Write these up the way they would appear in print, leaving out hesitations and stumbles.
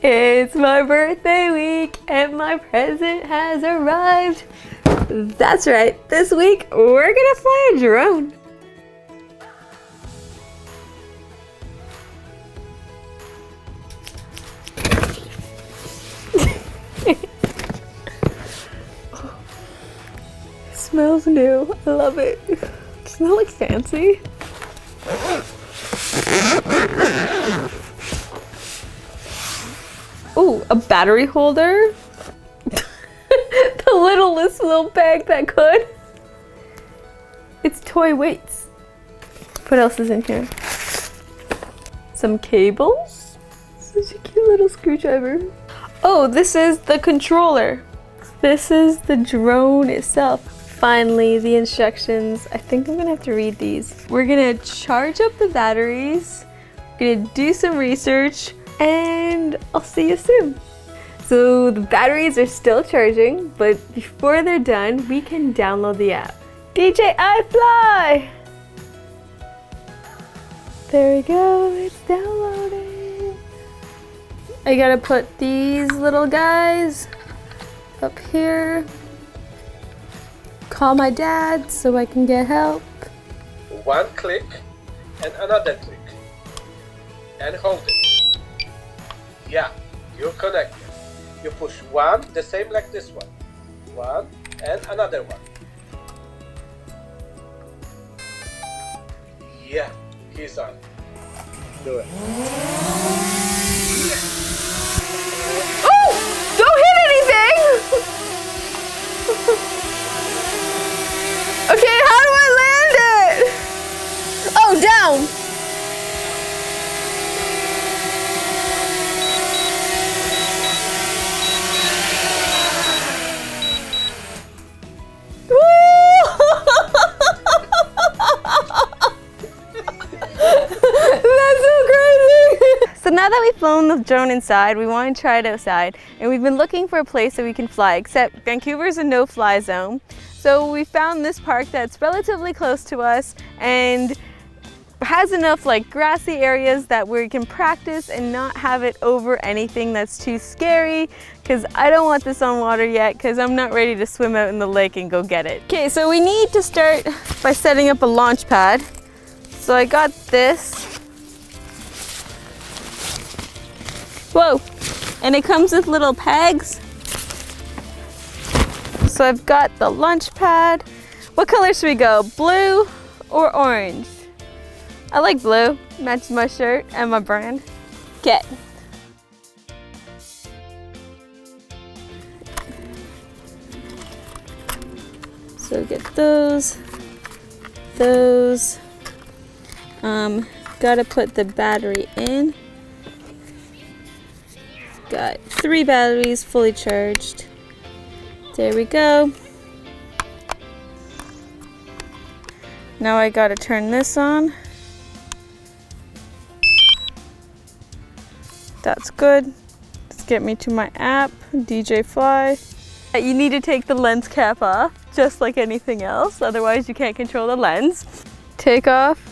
It's my birthday week and my present has arrived. That's right, this week we're gonna fly a drone. Smells new. I love it. Doesn't that look fancy? Ooh, a battery holder. The littlest little bag that could. It's toy weights. What else is in here? Some cables. Such a cute little screwdriver. Oh, this is the controller. This is the drone itself. Finally, the instructions. I think I'm gonna have to read these. We're gonna charge up the batteries, we're gonna do some research, and I'll see you soon. So the batteries are still charging, but before they're done, we can download the app. DJI Fly! There we go, it's downloading. I gotta put these little guys up here. Call my dad so I can get help. One click and another click. And hold it. Yeah, you're connected. You push one, the same like this one. One and another one. Yeah, he's on. Do it. Oh! Don't hit anything! Okay, how do I land it? Oh, down. That's so crazy. So now that we've flown the drone inside, we want to try it outside, and we've been looking for a place that we can fly, except Vancouver's a no-fly zone. So we found this park that's relatively close to us and has enough like grassy areas that we can practice and not have it over anything that's too scary, because I don't want this on water yet because I'm not ready to swim out in the lake and go get it. Okay, so we need to start by setting up a launch pad. So I got this. Whoa, and it comes with little pegs. So I've got the launch pad. What color should we go? Blue or orange? I like blue. Matches my shirt and my brand. Get. So get those. Gotta put the battery in. Got 3 batteries fully charged. There we go. Now I gotta turn this on. That's good. Let's get me to my app, DJ Fly. You need to take the lens cap off, just like anything else, otherwise you can't control the lens. Take off.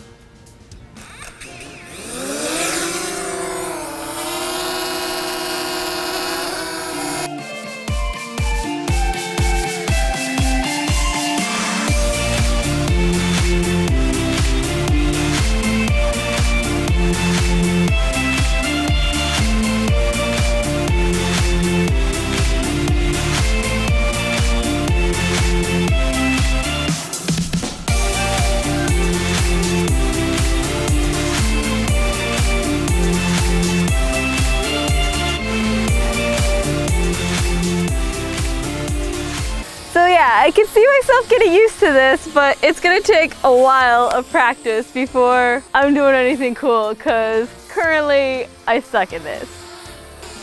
I can see myself getting used to this, but it's gonna take a while of practice before I'm doing anything cool, because currently I suck at this.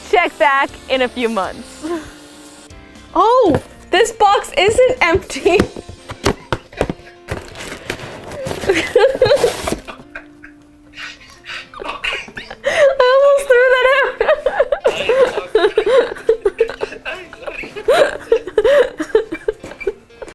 Check back in a few months. Oh, this box isn't empty.